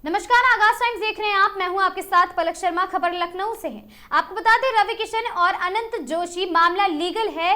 नमस्कार, आगाज टाइम्स देख रहे हैं आप। मैं हूं आपके साथ पलक शर्मा। खबर लखनऊ से है। आपको बता दें, रवि किशन और अनंत जोशी मामला लीगल है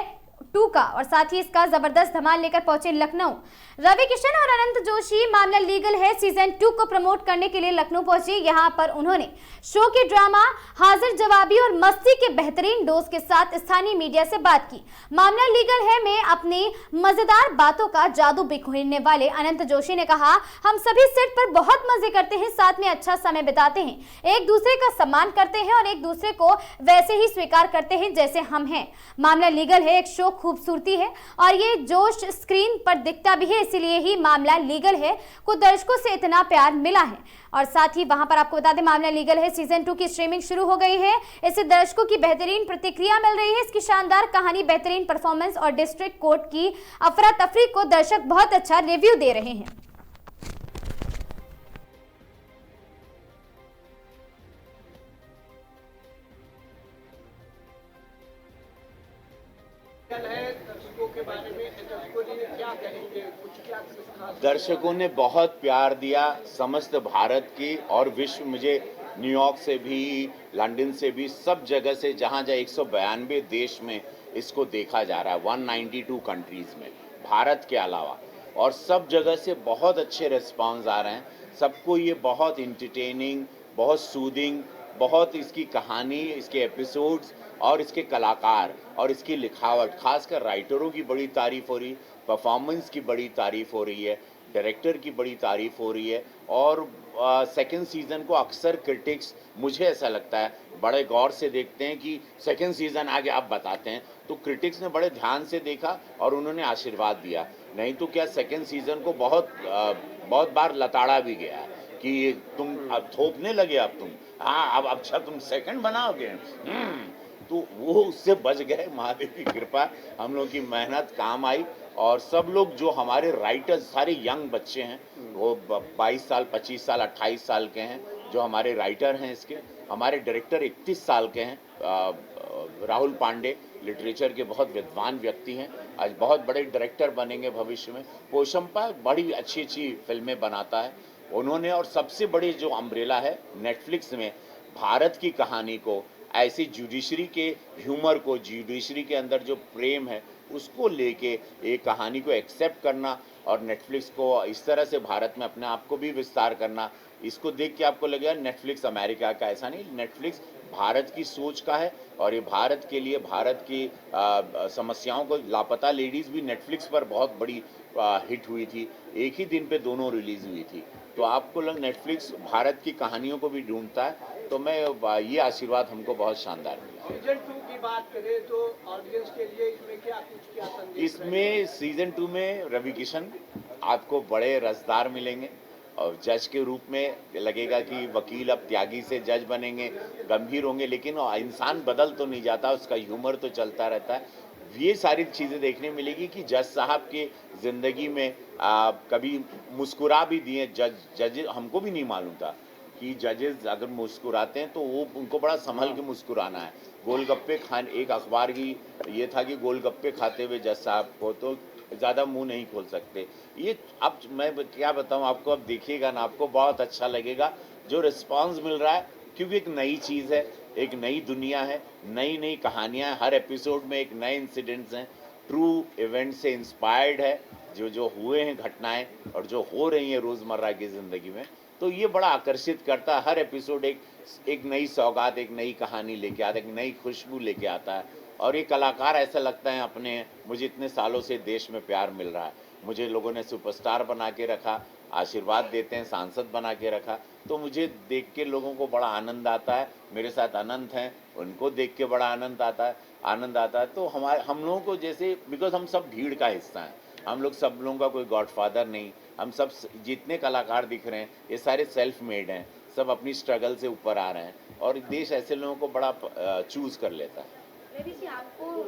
2 का और साथ ही इसका जबरदस्त धमाल लेकर पहुंचे लखनऊ। रवि किशन और अनंत जोशी मामला लीगल है सीजन 2 को प्रमोट करने के लिए लखनऊ पहुंचे। यहां पर उन्होंने शो के ड्रामा, हाजिर जवाबी और मस्ती के बेहतरीन डोज के साथ स्थानीय मीडिया से बात की। मामला लीगल है में अपनी मजेदार बातों का जादू बिखेरने वाले अनंत जोशी ने कहा, हम सभी सेट पर बहुत मजे करते हैं, साथ में अच्छा समय बिताते हैं, एक दूसरे का सम्मान करते हैं और एक दूसरे को वैसे ही स्वीकार करते हैं जैसे हम हैं। मामला लीगल है एक शो खूबसूरती है और ये जोश स्क्रीन पर दिखता भी है, इसीलिए ही मामला लीगल है को दर्शकों से इतना प्यार मिला है। और साथ ही वहां पर आपको बता दें, मामला लीगल है सीजन 2 की स्ट्रीमिंग शुरू हो गई है। इससे दर्शकों की बेहतरीन प्रतिक्रिया मिल रही है। इसकी शानदार कहानी, बेहतरीन परफॉर्मेंस और डिस्ट्रिक्ट कोर्ट की अफरा तफरी को दर्शक बहुत अच्छा रिव्यू दे रहे हैं। दर्शकों ने बहुत प्यार दिया, समस्त भारत की और विश्व, मुझे न्यूयॉर्क से भी, लंदन से भी, सब जगह से, जहाँ 192 देश में इसको देखा जा रहा है, 192 कंट्रीज़ में, भारत के अलावा, और सब जगह से बहुत अच्छे रिस्पांस आ रहे हैं। सबको ये बहुत इंटरटेनिंग, बहुत सूदिंग, बहुत इसकी कहानी, इसके एपिसोड्स और इसके कलाकार और इसकी लिखावट, खासकर राइटरों की बड़ी तारीफ हो रही, परफॉर्मेंस की बड़ी तारीफ हो रही है, डायरेक्टर की बड़ी तारीफ हो रही है। और सेकंड सीज़न को अक्सर क्रिटिक्स, मुझे ऐसा लगता है, बड़े गौर से देखते हैं कि सेकंड सीज़न आगे आप बताते हैं, तो क्रिटिक्स ने बड़े ध्यान से देखा और उन्होंने आशीर्वाद दिया। नहीं तो क्या सेकंड सीज़न को बहुत बार लताड़ा भी गया है कि तुम अब थोपने लगे, अब तुम हाँ अब अच्छा तुम सेकंड बनाओगे। तो वो उससे बच गए, महादेव की कृपा, हम लोग की मेहनत काम आई। और सब लोग जो हमारे राइटर्स, सारे यंग बच्चे हैं, वो 22 साल, 25 साल, 28 साल के हैं जो हमारे राइटर हैं इसके। हमारे डायरेक्टर 31 साल के हैं, राहुल पांडे, लिटरेचर के बहुत विद्वान व्यक्ति हैं, आज बहुत बड़े डायरेक्टर बनेंगे भविष्य में। पोशंपा बड़ी अच्छी अच्छी फिल्में बनाता है उन्होंने। और सबसे बड़ी जो अम्ब्रेला है नेटफ्लिक्स में, भारत की कहानी को, ऐसी जुडिशरी के ह्यूमर को, जुडिशरी के अंदर जो प्रेम है उसको लेके एक कहानी को एक्सेप्ट करना और नेटफ्लिक्स को इस तरह से भारत में अपने आप को भी विस्तार करना, इसको देख के आपको लगेगा नेटफ्लिक्स अमेरिका का, ऐसा नहीं, नेटफ्लिक्स भारत की सोच का है। और ये भारत के लिए, भारत की समस्याओं को, लापता लेडीज़ भी नेटफ्लिक्स पर बहुत बड़ी हिट हुई थी, एक ही दिन पे दोनों रिलीज़ हुई थी। तो आपको लग नेटफ्लिक्स भारत की कहानियों को भी ढूंढता है। तो मैं ये आशीर्वाद हमको बहुत शानदार मिला। सीजन 2 की बात करें तो ऑडियंस के लिए इसमें क्या संदेश? इसमें सीजन 2 में रवि किशन आपको बड़े रसदार मिलेंगे और जज के रूप में लगेगा कि वकील अब त्यागी से जज बनेंगे, गंभीर होंगे, लेकिन इंसान बदल तो नहीं जाता, उसका ह्यूमर तो चलता रहता है। ये सारी चीज़ें देखने मिलेगी कि जज साहब के ज़िंदगी में कभी मुस्कुरा भी दिए जज, हमको भी नहीं मालूम था कि जजेस अगर मुस्कुराते हैं तो वो उनको बड़ा संभल के मुस्कुराना है। गोलगप्पे खान, एक अखबार की ये था कि गोलगप्पे खाते हुए जज साहब को तो ज़्यादा मुंह नहीं खोल सकते। ये अब मैं क्या बताऊं आपको, अब देखिएगा ना, आपको बहुत अच्छा लगेगा जो रिस्पांस मिल रहा है, क्योंकि एक नई चीज़ है, एक नई दुनिया है, नई नई कहानियाँ, हर एपिसोड में एक नए इंसिडेंट्स हैं, ट्रू इवेंट से इंस्पायर्ड है, जो जो हुए हैं घटनाएं और जो हो रही हैं रोज़मर्रा की ज़िंदगी में। तो ये बड़ा आकर्षित करता है। हर एपिसोड एक नई सौगात, एक नई कहानी लेके आता है, एक नई खुशबू लेके आता है। और ये कलाकार ऐसा लगता है अपने, मुझे इतने सालों से देश में प्यार मिल रहा है, मुझे लोगों ने सुपरस्टार बना के रखा, आशीर्वाद देते हैं, सांसद बना के रखा, तो मुझे देख के लोगों को बड़ा आनंद आता है। मेरे साथ अनंत हैं, उनको देख के बड़ा आनंद आता है। तो हम लोगों को जैसे, बिकॉज हम सब भीड़ का हिस्सा हैं, हम लोग सब लोगों का कोई गॉडफादर नहीं, हम सब जितने कलाकार दिख रहे हैं ये सारे सेल्फ मेड हैं, सब अपनी स्ट्रगल से ऊपर आ रहे हैं और देश ऐसे लोगों को बड़ा चूज कर लेता है। रवि जी, आपको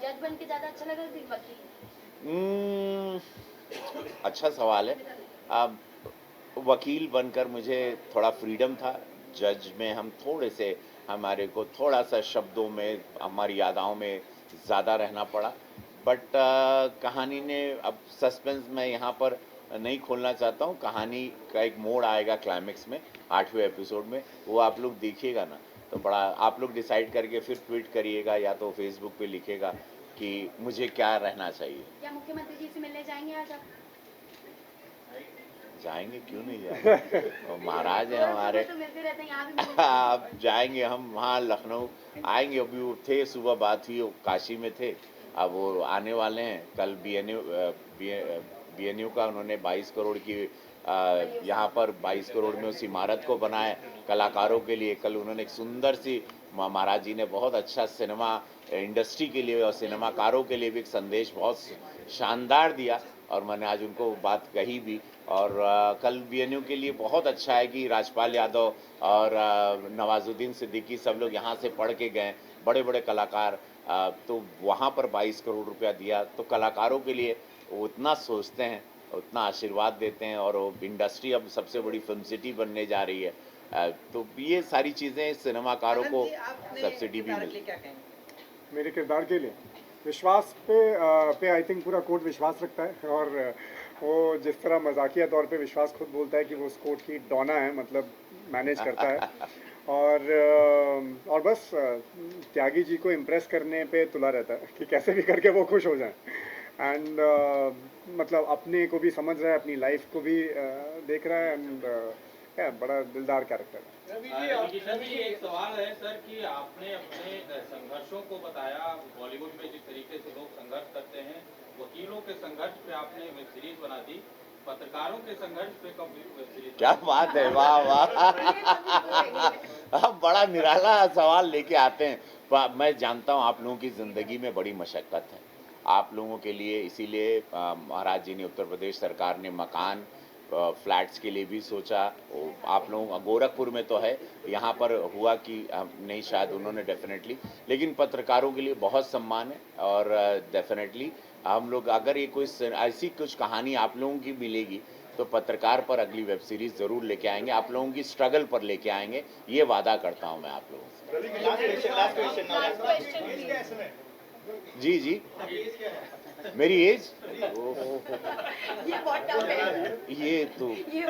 जज बन के ज्यादा अच्छा लगा कि वकील? अच्छा सवाल है। अब वकील बनकर मुझे थोड़ा फ्रीडम था, जज में हम थोड़े से, हमारे को थोड़ा सा शब्दों में, हमारी यादाओं में ज़्यादा रहना पड़ा। बट कहानी ने अब सस्पेंस में यहाँ पर नहीं खोलना चाहता हूँ। कहानी का एक मोड़ आएगा क्लाइमेक्स में 8वें एपिसोड में, वो आप लोग देखिएगा ना, तो बड़ा आप लोग डिसाइड करके फिर ट्वीट करिएगा या तो फेसबुक पे लिखेगा कि मुझे क्या रहना चाहिए। क्या मुख्यमंत्री जी से मिलने जाएंगे आज आप? जाएंगे, क्यों नहीं जाएंगे, वो महाराज हैं हमारे। तो मिलते रहते हैं, यहाँ भी मिलते आप जाएंगे, हम वहाँ लखनऊ आएंगे। अभी वो थे, सुबह बात हुई, वो काशी में थे, अब वो आने वाले हैं। कल बीएनयू का उन्होंने 22 करोड़ की यहाँ पर 22 करोड़ में उस इमारत को बनाया कलाकारों के लिए। कल उन्होंने एक सुंदर सी, महाराज जी ने बहुत अच्छा सिनेमा इंडस्ट्री के लिए और सिनेमाकारों के लिए भी एक संदेश बहुत शानदार दिया, और मैंने आज उनको बात कही भी। और कल बीएनयू के लिए बहुत अच्छा है कि राजपाल यादव और नवाजुद्दीन सिद्दीकी सब लोग यहाँ से पढ़ के गए, बड़े बड़े कलाकार, तो वहाँ पर 22 करोड़ रुपया दिया। तो कलाकारों के लिए वो उतना सोचते हैं, उतना आशीर्वाद देते हैं, और वो इंडस्ट्री अब सबसे बड़ी फिल्म सिटी बनने जा रही है। तो ये सारी चीज़ें सिनेमाकारों को सब्सिडी भी मिली। मेरे किरदार के लिए विश्वास पे आई थिंक पूरा कोर्ट विश्वास रखता है, और वो जिस तरह मजाकिया तौर पे विश्वास खुद बोलता है कि वो उस कोर्ट की डॉना है, मतलब मैनेज करता है। और बस त्यागी जी को इम्प्रेस करने पे तुला रहता है कि कैसे भी करके वो खुश हो जाए। एंड मतलब अपने को भी समझ रहा है, अपनी लाइफ को भी देख रहा है, एंड बड़ा दिलदार कैरेक्टर है। किशन जी, एक सवाल है सर कि आपने अपने संघर्षों को बताया। बॉलीवुड में जिस तरीके से लोग संघर्ष करते हैं, वकीलों के संघर्ष पे आपने वेब सीरीज बना दी, पत्रकारों के संघर्ष पे कब वेब सीरीज? क्या बात है, वाह वाह। आप बड़ा निराला सवाल लेके आते हैं। मैं जानता हूँ आप लोगों की ज़िंदगी में बड़ी मशक्क़त है, आप लोगों के लिए, इसीलिए महाराज जी ने, उत्तर प्रदेश सरकार ने मकान फ्लैट्स के लिए भी सोचा। आप लोगों गोरखपुर में तो है, यहाँ पर हुआ कि नहीं, शायद उन्होंने डेफिनेटली, लेकिन पत्रकारों के लिए बहुत सम्मान है। और डेफिनेटली हम लोग, अगर ये कोई ऐसी कुछ कहानी आप लोगों की मिलेगी तो पत्रकार पर अगली वेब सीरीज ज़रूर लेके आएंगे, आप लोगों की स्ट्रगल पर लेके आएंगे, ये वादा करता हूँ मैं आप लोगों से। जी जी, मेरी एज ये तो ये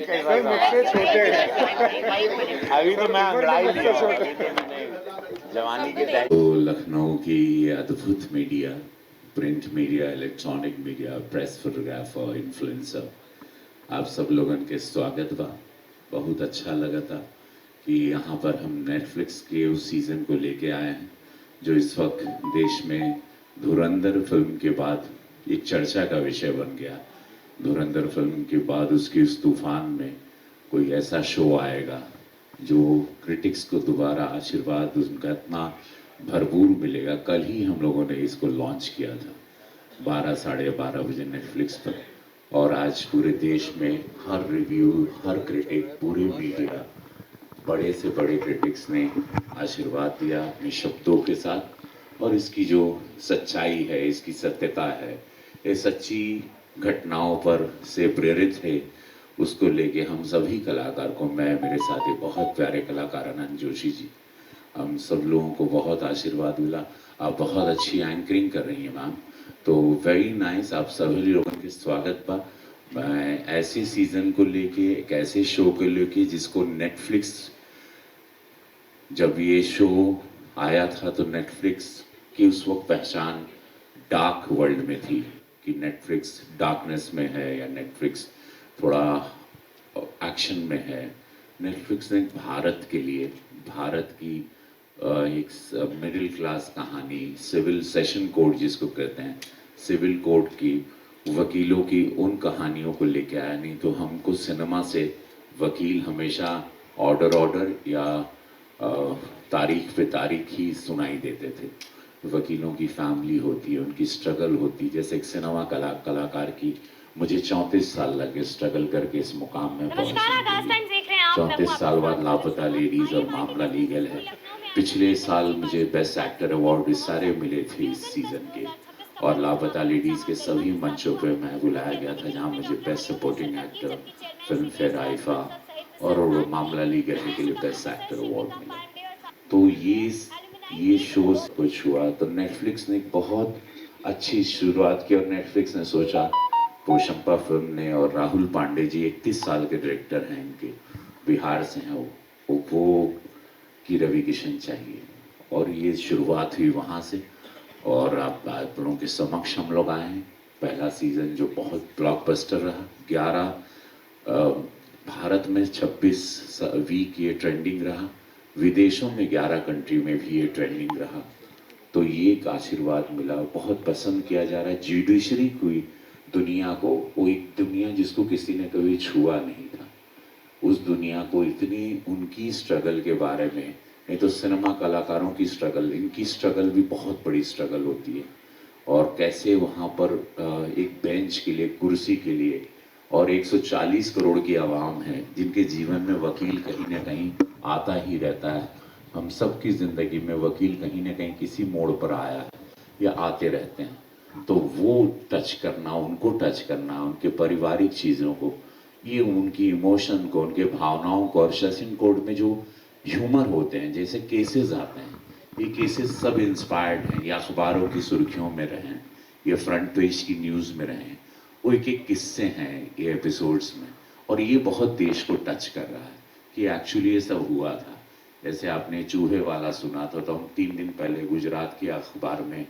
कैसा मुझसे छोटे हैं। अभी तो मैं अंग्रेजी लिया हूँ, जवानी के टाइम। तो लखनऊ की ये अद्भुत media, print media, electronic media, press, photographer, influencer, आप सब लोगन के स्वागत बा। बहुत अच्छा लगा था कि यहाँ पर हम नेटफ्लिक्स के उस सीज़न को लेके आए हैं जो इस वक्त देश में धुरंधर फिल्म के बाद एक चर्चा का विषय बन गया। धुरंधर फिल्म के बाद उसकी उस तूफान में कोई ऐसा शो आएगा जो क्रिटिक्स को दोबारा आशीर्वाद उनका इतना भरपूर मिलेगा। कल ही हम लोगों ने इसको लॉन्च किया था 12 साढ़े 12 बजे नेटफ्लिक्स पर, और आज पूरे देश में हर रिव्यू, हर क्रिटिक, पूरी मीडिया, बड़े से बड़े क्रिटिक्स ने आशीर्वाद दिया अपने शब्दों के साथ। और इसकी जो सच्चाई है, इसकी सत्यता है, ये सच्ची घटनाओं पर से प्रेरित है, उसको लेके हम सभी कलाकार को, मैं, मेरे साथ ही बहुत प्यारे कलाकार अनंत जोशी जी, हम सब लोगों को बहुत आशीर्वाद मिला। आप बहुत अच्छी एंकरिंग कर रही हैं मैम, तो वेरी नाइस। आप सभी लोगों के स्वागत बा। मैं ऐसे सीजन को लेके, एक ऐसे शो को लेके जिसको नेटफ्लिक्स, जब ये शो आया था तो नेटफ्लिक्स की उस वक्त पहचान डार्क वर्ल्ड में थी कि नेटफ्लिक्स डार्कनेस में है या नेटफ्लिक्स थोड़ा एक्शन में है। नेटफ्लिक्स ने भारत के लिए, भारत की एक मिडिल क्लास कहानी, सिविल सेशन कोड जिसको कहते हैं, सिविल कोड की, वकीलों की उन कहानियों को लेके आया। नहीं तो हमको सिनेमा से वकील हमेशा ऑर्डर या तारीख पे तारीख ही सुनाई देते थे। वकीलों की फैमिली होती है, उनकी स्ट्रगल होती है। जैसे एक सिनेमा कलाकार की मुझे 34 साल लगे स्ट्रगल करके इस मुकाम में पहुंचने के लिए। 34 साल बाद लापता लेडीज और मामला लीगल है। पिछले साल मुझे बेस्ट एक्टर अवार्ड सारे मिले थे इस सीजन के, और लापता लेडीज के सभी मंचों पे मैं बुलाया गया था जहां मुझे best supporting actor, film fair IIFA और मामला लीगल के लिए बेस्ट एक्टर अवार्ड मिला। तो ये शोज कुछ हुआ तो नेटफ्लिक्स ने एक बहुत अच्छी शुरुआत की और नेटफ्लिक्स ने सोचा, पोशंपा फिल्म ने, और राहुल पांडे जी 31 साल के डायरेक्टर हैं, इनके बिहार से हैं वो कि रवि किशन चाहिए, और ये शुरुआत हुई वहाँ से। और आप लोगों के समक्ष हम लोग आए हैं। पहला सीजन जो बहुत ब्लॉकबस्टर रहा, 11 भारत में 26 वीक ये ट्रेंडिंग रहा, विदेशों में 11 कंट्री में भी ये ट्रेंडिंग रहा। तो ये एक आशीर्वाद मिला, बहुत पसंद किया जा रहा है। जुडिशरी कोई दुनिया को, वो एक दुनिया जिसको किसी ने कभी छुआ नहीं था, उस दुनिया को इतनी उनकी स्ट्रगल के बारे में, नहीं तो सिनेमा कलाकारों की स्ट्रगल, इनकी स्ट्रगल भी बहुत बड़ी स्ट्रगल होती है। और कैसे वहाँ पर एक बेंच के लिए, कुर्सी के लिए, और 140 करोड़ की आवाम है जिनके जीवन में वकील कहीं ना कहीं आता ही रहता है। हम सब की ज़िंदगी में वकील कहीं ना कहीं किसी मोड़ पर आया है या आते रहते हैं। तो वो टच करना, उनको टच करना, उनके पारिवारिक चीज़ों को, ये उनकी इमोशन को, उनके भावनाओं को, और सेशन कोर्ट में जो ह्यूमर होते हैं, जैसे केसेस आते हैं, ये केसेस सब इंस्पायर्ड हैं, या अखबारों की सुर्खियों में रहें, ये फ्रंट पेज की न्यूज़ में रहें, वो एक एक किस्से हैं ये एपिसोड्स में। और ये बहुत देश को टच कर रहा है कि एक्चुअली ये सब हुआ था। जैसे आपने चूहे वाला सुना था, तो हम 3 दिन पहले गुजरात के अखबार में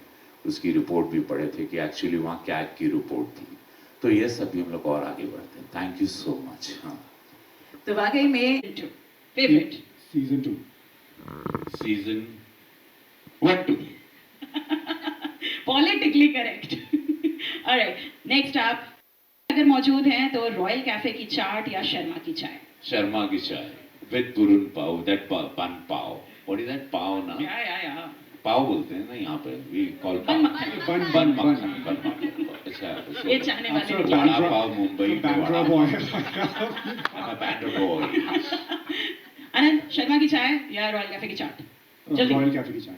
उसकी रिपोर्ट भी पढ़े थे कि एक्चुअली वहाँ कैग की रिपोर्ट थी। तो ये सब भी हम लोग और आगे बढ़ते हैं। Thank you so much. हाँ, तो वाकई में favourite season 2 season 1 2 politically correct. Alright, next आप अगर मौजूद हैं तो रॉयल कैफे की चाट या शर्मा की चाय? शर्मा की चाय विद पुरन पाव, दैट बन पाव, व्हाट इज दैट पाव ना? या पाव बोलते हैं ना यहाँ पे, वी कॉल बन मक्खन। बन मक्खन। अच्छा, ये चाहने वाले लोग। वड़ा पाव मुंबई में, बैंड्रा वड़ा बॉय पाव, बैंड्रा बॉय। आनंद, शर्मा की चाय या रॉयल कैफे की चाट? जल्दी। रॉयल कैफे की चाय।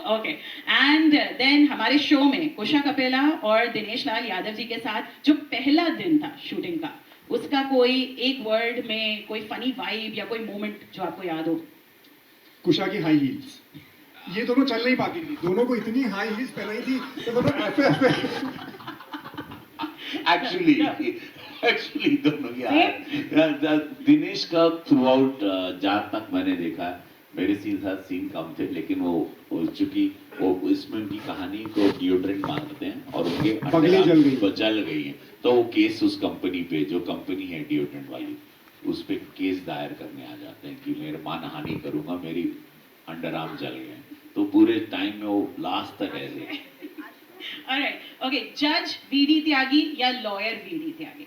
ओके, एंड देन हमारे शो में कुशा कपेला और दिनेश लाल यादव जी के साथ जो पहला दिन था शूटिंग का, उसका कोई एक वर्ड में कोई फनी वाइब या कोई मोमेंट जो आपको याद हो? कुशा की हाई हील्स, ये दोनों चल नहीं पाती थी, दोनों को इतनी हाई हील्स पहनाई थी तो मतलब ऐसे एक्चुअली दोनों यार, दिनेश का थ्रू आउट, जहाँ तक मैंने देखा, मेरे साथ सीन कम थे, लेकिन वो चूंकि वो इसमें उनकी कहानी को डिओड्रेंट मारते हैं और उनके पगली जल गई। वो जल गई है, तो वो केस उस कंपनी पे, जो कंपनी है डिओड्रेंट वाली, उस पे केस दायर करने आ जाते हैं कि मेरे मानहानि करूंगा, मेरी अंडर आर्म जल गए। तो पूरे टाइम में वो लास्ट तक ऐसे। ऑलराइट, ओके, जज वीडी त्यागी या lawyer VD Tyagi?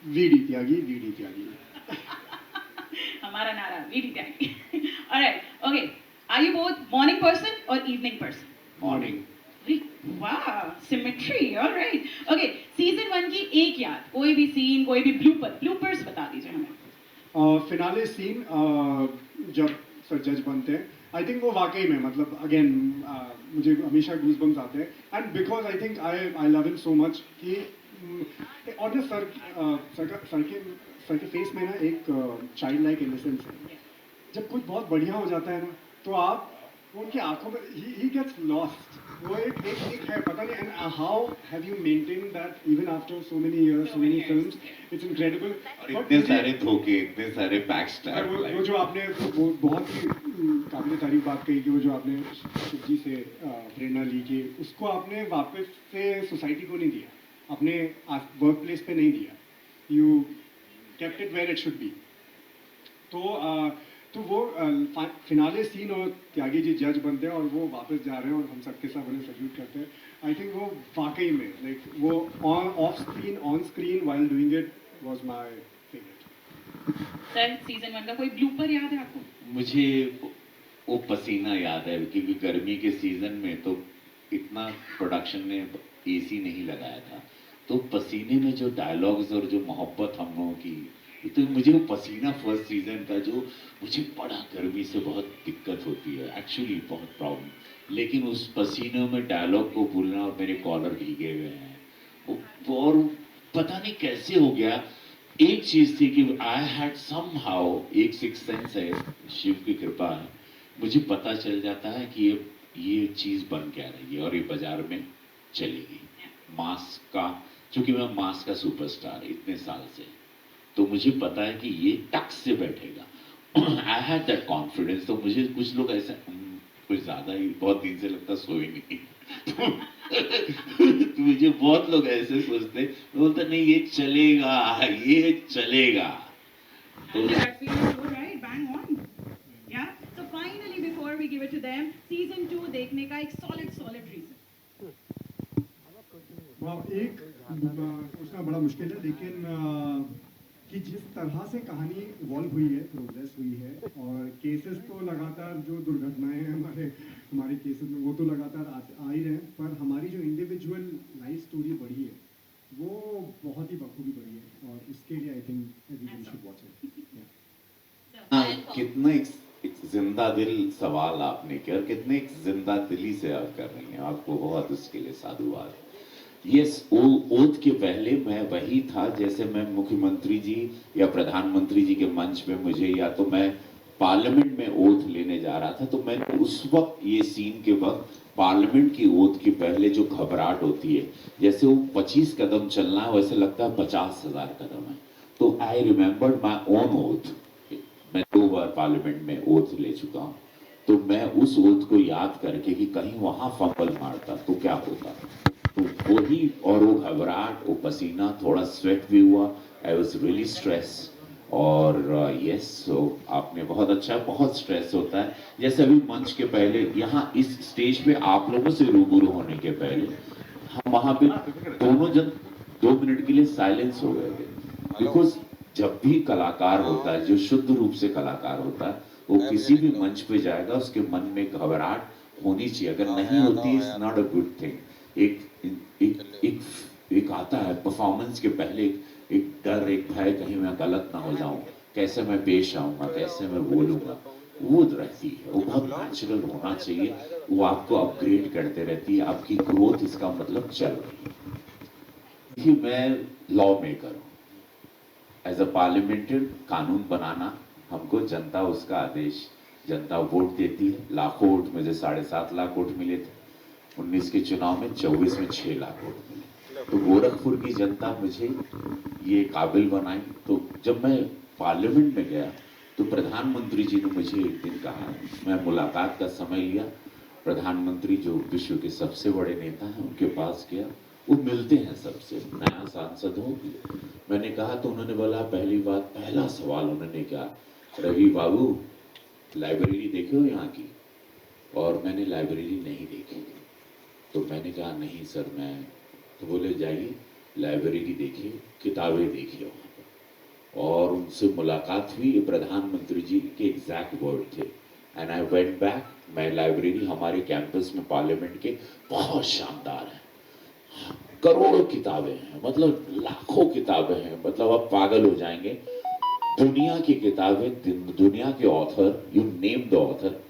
VD Tyagi. हमारा नारा VD Tyagi. Alright, okay, are you both morning person और इवनिंग पर्सन? मॉर्निंग। वाह, सिमेट्री। ऑलराइट, ओके, सीजन 1 की एक याद, कोई भी सीन, कोई भी ब्लूपर्स बता दीजिए हमें। फिनाले सीन जब सर जज बनते हैं, आई थिंक वो वाकई में मतलब अगेन मुझे हमेशा गूज़बम्स आते हैं, and because I think I love him so much कि और ना सर के फेस में ना एक चाइल्ड लाइक इनोसेंस है। जब कुछ बहुत बढ़िया हो जाता है ना, तो आप उनकी आंखों में ही गेट्स लॉस्ट, वो एक है, पता नहीं। And how have you maintain that even after so many years, so many films, it's incredible. और इतने सारे धोखे, इतने सारे बैकस्टैब, वो जो आपने वो बहुत ही काबिल तारीफ बात कही कि वो जो आपने शिव जी से प्रेरणा ली कि उसको आपने वापस से सोसाइटी को नहीं दिया, अपने वर्क प्लेस पे नहीं दिया, you kept it where it should be. तो वो फिनाले सीन और त्यागी जी जज बनते हैं और वो वापस जा रहे हैं और हम सबके साथ उन्हें सल्यूट करते हैं। आई थिंक वो वाकई में लाइक वो of screen, on screen, while doing it was my favourite. Sir, season 1 का कोई ब्लूपर याद है आपको? मुझे वो पसीना याद है, क्योंकि गर्मी के सीजन में तो इतना प्रोडक्शन ने एसी नहीं लगाया था, तो पसीने में जो डायलॉग्स और जो मोहब्बत हम लोगों की, तो मुझे वो पसीना फर्स्ट सीजन का, जो मुझे बड़ा गर्मी से बहुत दिक्कत होती है एक्चुअली, बहुत प्रॉब्लम, लेकिन उस पसीनों में डायलॉग को भूलना, और मेरे कॉलर भीगे हुए हैं, और पता नहीं कैसे हो गया। एक चीज थी कि आई हैड समहाउ, एक सिक्स सेंस है, शिव की कृपा है, मुझे पता चल जाता है कि ये चीज बन क्या रही है, और ये बाजार में चलेगी। मास का, क्योंकि मैं मास का सुपरस्टार इतने साल से, तो मुझे पता है कि ये टक से बैठेगा। I had that confidence. तो मुझे कुछ लोग ऐसे कुछ ज्यादा ही बहुत दिन से लगता सोए नहीं तो मुझे बहुत लोग ऐसे सोचते, बोलते नहीं ये चलेगा, ये चलेगा। तो That feeling is so right, bang on. Yeah. So finally, before we give it to them, season 2 देखने का एक solid reason. एक पूछना बड़ा मुश्किल है, लेकिन कि जिस तरह से कहानी इवॉल्व हुई है, प्रोग्रेस हुई है, और केसेस तो लगातार, जो दुर्घटनाएं हैं हमारे केसेस में, वो तो लगातार आ ही रहे हैं, पर हमारी जो इंडिविजुअल लाइफ स्टोरी बढ़ी है वो बहुत ही बखूबी बढ़ी है, और इसके लिए I think everyone should watch it. कितना एक जिंदा दिल सवाल आपने किया, और कितने एक जिंदा दिली से आप कर रही हैं, आपको बहुत उसके लिए साधुवाद। यस, ओथ के पहले मैं वही था जैसे मैं मुख्यमंत्री जी या प्रधानमंत्री जी के मंच पे मुझे, या तो मैं पार्लियामेंट में ओथ लेने जा रहा था, तो मैंने उस वक्त ये सीन के वक्त पार्लियामेंट की ओथ के पहले जो घबराहट होती है, जैसे वो 25 कदम चलना है वैसे लगता है 50,000 कदम है। तो आई रिमेम्बर्ड माई ओन ओथ। मैं 2 बार पार्लियामेंट में ओथ ले चुका हूँ, तो मैं उस ओथ को याद करके कि कहीं वहां फंबल मारता तो क्या होता, तो वही, और वो घबराहट, वो पसीना, थोड़ा स्वेट भी हुआ, आई वॉज रियली स्ट्रेस। और यस, सो आपने बहुत अच्छा, बहुत स्ट्रेस होता है। जैसे अभी मंच के पहले यहाँ इस स्टेज पे आप लोगों से रूबरू होने के पहले हम वहां पे दोनों जन 2 मिनट के लिए साइलेंस हो गए थे, बिकॉज जब भी कलाकार होता है, जो शुद्ध रूप से कलाकार होता है, वो किसी भी मंच पे जाएगा, उसके मन में घबराहट होनी चाहिए। अगर नहीं होती, it's not a good thing. एक आता है परफॉर्मेंस के पहले एक डर, एक भय, कहीं मैं गलत ना हो जाऊं, कैसे मैं पेश आऊंगा, कैसे मैं बोलूंगा, वो रहती है। वो बहुत नेचुरल होना चाहिए, वो आपको अपग्रेड करते रहती है, आपकी ग्रोथ इसका मतलब चल रही है। देखिए, मैं लॉ मेकर हूं, एज अ पार्लियामेंट्रियन। कानून बनाना हमको जनता, उसका आदेश, जनता वोट देती है। लाखों वोट, मुझे 7.5 लाख वोट मिले थे 19 के चुनाव में, 24 में 6 लाख वोट मिले। तो गोरखपुर की जनता मुझे ये काबिल बनाई। तो जब मैं पार्लियामेंट में गया तो प्रधानमंत्री जी ने मुझे एक दिन कहा, मैं मुलाकात का समय लिया, प्रधानमंत्री जो विश्व के सबसे बड़े नेता हैं उनके पास गया, वो मिलते हैं सबसे, नया सांसद हो। मैंने कहा तो उन्होंने बोला, पहली बात, पहला सवाल उन्होंने कहा, रवि बाबू लाइब्रेरी देखे हो यहाँ की? और मैंने लाइब्रेरी नहीं देखी। तो मैंने कहा नहीं सर मैं, तो बोले जाइए लाइब्रेरी देखिए, किताबें देखिए वहाँ पर। और उनसे मुलाकात हुई, प्रधानमंत्री जी के एग्जैक्ट वर्ड थे, एंड आई वेंट बैक। मैं लाइब्रेरी हमारे कैंपस में पार्लियामेंट के बहुत शानदार है, करोड़ों किताबें हैं, मतलब लाखों किताबें हैं, मतलब आप पागल हो जाएंगे। दुनिया की किताबें, दुनिया के author, you name the author,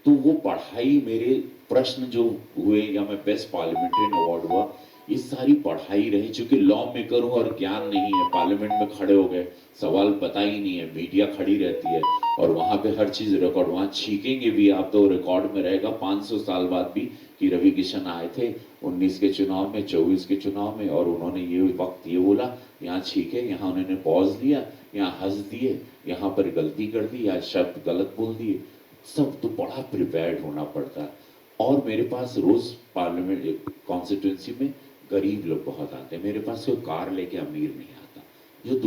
वो पढ़ाई, मेरे प्रश्न जो हुए या मैं बेस्ट पार्लियामेंट्रियन अवार्ड हुआ, ये सारी पढ़ाई रही। चूंकि लॉ मेकर हूं और ज्ञान नहीं है, पार्लियामेंट में खड़े हो गए, सवाल पता ही नहीं है, मीडिया खड़ी रहती है और वहां पे हर चीज रिकॉर्ड, वहां छीकेंगे भी आप तो रिकॉर्ड में रहेगा 500 साल बाद भी कि रवि किशन आए थे 19 के चुनाव में, 24 के चुनाव में, और उन्होंने ये वक्त ये बोला, यहाँ छीके, यहाँ उन्होंने पॉज लिया, यहाँ हंस दिए, यहाँ पर गलती कर दी या शब्द गलत बोल दिए, सब तो बड़ा प्रिपेयर्ड होना पड़ता है। और मेरे पास रोज पार्लियामेंट कॉन्स्टिट्यूंसी में गरीब लोग बहुत आते हैं, मेरे पास कोई कार लेके अमीर नहीं आता, जो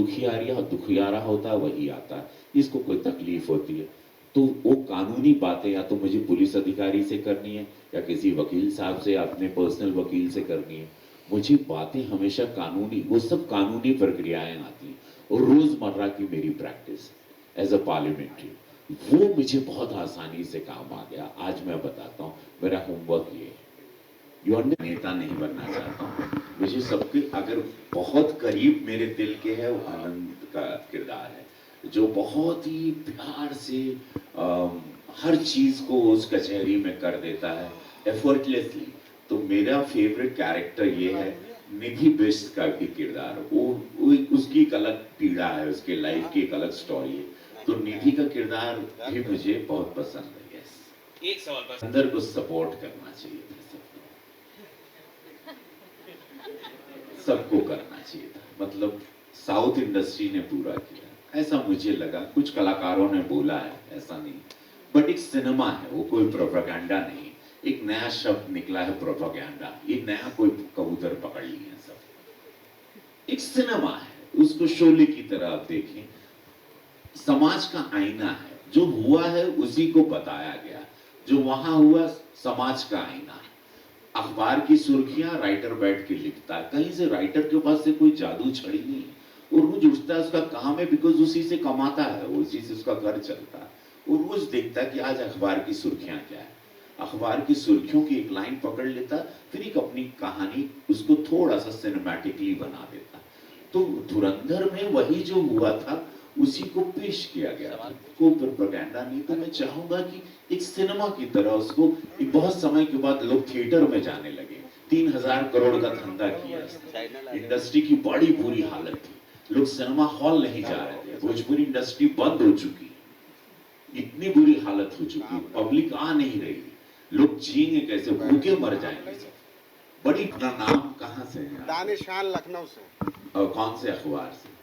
दुखियारा होता है वही आता है, इसको कोई तकलीफ होती है। तो वो कानूनी बातें या तो मुझे पुलिस अधिकारी से करनी है या किसी वकील साहब से, अपने पर्सनल वकील से करनी है। मुझे बातें हमेशा कानूनी, वो सब कानूनी प्रक्रियाएं आती हैं, और रोजमर्रा की मेरी प्रैक्टिस एज अ पार्लियामेंट्री, वो मुझे बहुत आसानी से काम आ गया। आज मैं बताता हूँ, मेरा होमवर्क ये है, नेता नहीं बनना चाहता हूँ, मुझे सबके, अगर बहुत करीब मेरे दिल के है, वो आनंद का किरदार है, जो बहुत ही प्यार से हर चीज को उस कचहरी में कर देता है एफर्टलेसली। तो मेरा फेवरेट कैरेक्टर ये है, निधि बिष्ट का भी किरदार, वो उसकी एक अलग पीड़ा है, उसके लाइफ की एक अलग स्टोरी है, तो निधि का किरदार भी मुझे बहुत पसंद है। यस, एक सवाल बस, अंदर को सपोर्ट करना चाहिए सबको। सबको करना चाहिए था, मतलब साउथ इंडस्ट्री ने पूरा किया ऐसा मुझे लगा। कुछ कलाकारों ने बोला है, ऐसा नहीं, बट एक सिनेमा है, वो कोई प्रोपेगेंडा नहीं। एक नया शब्द निकला है प्रोपेगेंडा, ये नया कोई कबूतर पकड़ लिए सब। एक सिनेमा है, उसको शोले की तरह आप देखें, समाज का आईना है, जो हुआ है उसी को बताया गया, जो वहां हुआ समाज का आईना है। अखबार की सुर्खियां राइटर बैठ के लिखता है, कहीं से राइटर के पास से कोई जादू छड़ी नहीं है, वो रोज उठता है, उसका काम है, बिकॉज उसी से कमाता है, उसी से उसका घर चलता है। वो रोज देखता है कि आज अखबार की सुर्खियां क्या है, अखबार की सुर्खियों की एक लाइन पकड़ लेता, फिर एक अपनी कहानी उसको थोड़ा सा सिनेमैटिकली बना देता। तो धुरंधर में वही जो हुआ था उसी को पेश किया गया था, को प्रोपेगेंडा नहीं। तो मैं चाहूंगा कि एक सिनेमा की तरह उसको, एक बहुत समय के बाद लोग थिएटर में जाने लगे, 3000 करोड़ का धंधा किया, इंडस्ट्री की बड़ी बुरी हालत थी, लोग सिनेमा हॉल नहीं जा रहे थे, भोजपुरी इंडस्ट्री बंद हो चुकी, इतनी बुरी हालत हो चुकी, पब्लिक आ नहीं रही, लोग जिएंगे कैसे, भूखे मर जाएंगे सब। बड़ी, अपना नाम कहाँ से है? दानिश खान, लखनऊ से। और कौन से अखबार से?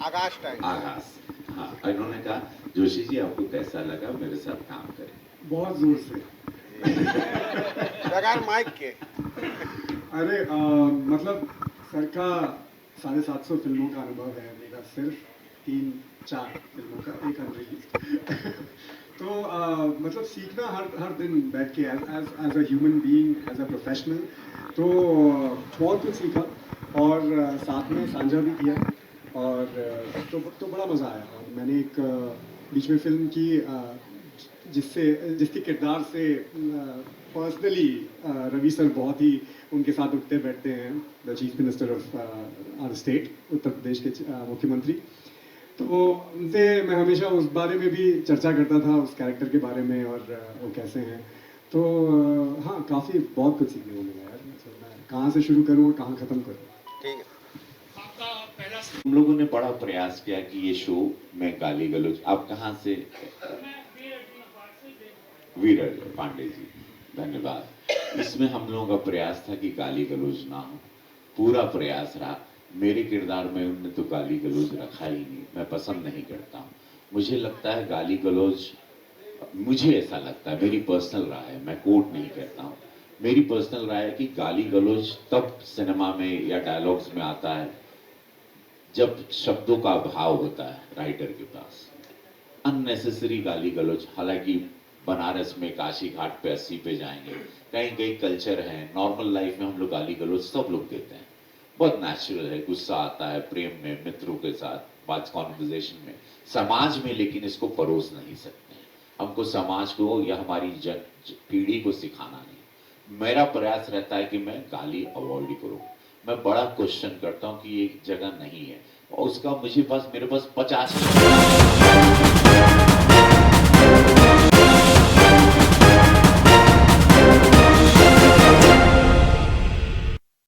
आकाश टाइम। आगाज से। हाँ, इन्होंने कहा जोशी जी आपको कैसा लगा मेरे साथ काम करें? बहुत जोर से। बगैर माइक के। अरे मतलब सर का 750 फिल्मों का अनुभव है, मेरा सिर्फ 3-4 फिल्मों का, एक अनरिलीज। तो मतलब सीखना हर दिन बैठ के as a human being, as a professional, तो बहुत कुछ सीखा और साथ में साझा भी किया और तो बड़ा मज़ा आया। और मैंने एक बीच में फिल्म की जिसके किरदार से पर्सनली रवि सर बहुत ही उनके साथ उठते बैठते हैं, the chief minister of our state, Uttar Pradesh के मुख्यमंत्री। तो उनसे मैं हमेशा उस बारे में भी चर्चा करता था, उस कैरेक्टर के बारे में और वो कैसे हैं। तो हाँ, काफ़ी बहुत कुछ सीखने को मिला यार। मैं कहाँ से शुरू करूँ और कहाँ ख़त्म करूँ। ठीक है। हम लोगों ने बड़ा प्रयास किया कि ये शो में गाली गलौज, आप कहाँ से? वीरल पांडे जी, धन्यवाद। इसमें हम लोगों का प्रयास था कि गाली गलौज ना हो, पूरा प्रयास रहा। मेरे किरदार में उन्होंने तो गाली गलौज रखा ही नहीं, मैं पसंद नहीं करता हूँ। मुझे लगता है गाली गलौज, मुझे ऐसा लगता है, मेरी पर्सनल राय है, मैं कोट नहीं करता हूँ, मेरी पर्सनल राय है कि गाली गलौज तब सिनेमा में या डायलॉग्स में आता है जब शब्दों का अभाव होता है राइटर के पास। अननेसेसरी गाली गलौज, हालांकि बनारस में काशी घाट पे 80 पे जाएंगे, कहीं कहीं कल्चर है, नॉर्मल लाइफ में हम लोग गाली गलौज सब लोग देते हैं, बहुत नेचुरल है, गुस्सा आता है प्रेम में, मित्रों के साथ बात, कॉन्वर्सेशन में, समाज में, लेकिन इसको परोस नहीं सकते। हमको समाज को या हमारी पीढ़ी को सिखाना नहीं। मेरा प्रयास रहता है कि मैं गाली अवॉइड करूं। मैं बड़ा क्वेश्चन करता हूं कि ये जगह नहीं है, और उसका मेरे पास 50